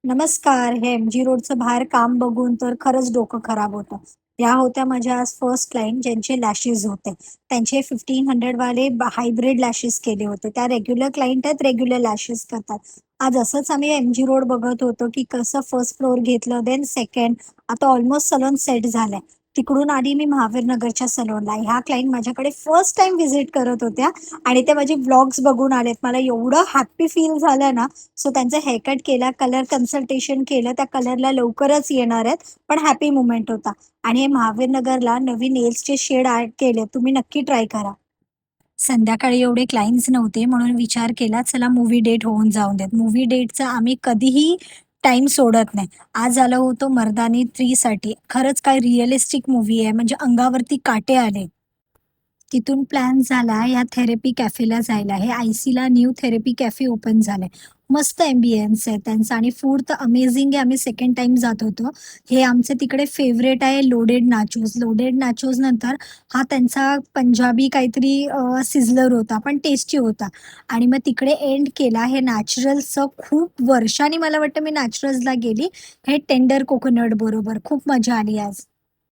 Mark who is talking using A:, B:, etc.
A: नमस्कार. हे एम-जी रोडचं बाहेर काम बघून तर खरंच डोकं खराब होतं. या होत्या माझ्या आज फर्स्ट क्लायंट ज्यांचे लॅशेस होते. त्यांचे 1500 वाले हायब्रिड लॅशेस केले होते. त्या रेग्युलर क्लायंट आहेत, रेग्युलर लॅशेस करतात. आज असंच आम्ही एम-जी रोड बघत होतो, की कसं फर्स्ट फ्लोअर घेतलं, देन सेकंड, आता ऑलमोस्ट सलून सेट झालंय. तिकडून आली मी महावीर नगरच्या सलूनला. ह्या क्लायंट माझ्याकडे फर्स्ट टाईम व्हिजिट करत होत्या आणि ते माझे व्लॉग्स बघून आलेत. मला एवढं हॅपी फील झालं ना, सो त्यांचा हेअरकट केला, कलर कन्सल्टेशन केलं. त्या कलरला लवकरच येणार आहेत, पण हॅपी मोमेंट होता. आणि हे महावीर नगरला नवीन नेल्सचे शेड ॲड केले. तुम्ही नक्की ट्राय करा. संध्याकाळी एवढे क्लायंट्स नव्हते म्हणून विचार केला चला मूव्ही डेट होऊन जाऊन देत. मूव्ही डेटचा आम्ही कधीही टाईम सोडत नाही. आज आलो होतो मर्दानी 3 साठी. खरंच काय रिअलिस्टिक मूव्ही आहे म्हणजे अंगावरती काटे आले. तिथून प्लॅन झाला या थेरपी कॅफेला जायला. हे आय-सीला न्यू थेरपी कॅफे ओपन झालंय. मस्त अँबियन्स आहे त्यांचा आणि फूड तर अमेझिंग आहे. आम्ही सेकंड टाईम जात होतो. हे आमचे तिकडे फेव्हरेट आहे लोडेड नाचोस. लोडेड नाचोस नंतर हा त्यांचा पंजाबी काहीतरी सिझलर होता, पण टेस्टी होता. आणि मग तिकडे एंड केला हे नॅचरलचं खूप वर्षांनी मला वाटतं मी नॅचरल्सला गेली. हे टेंडर कोकोनट बरोबर. खूप मजा आली आज.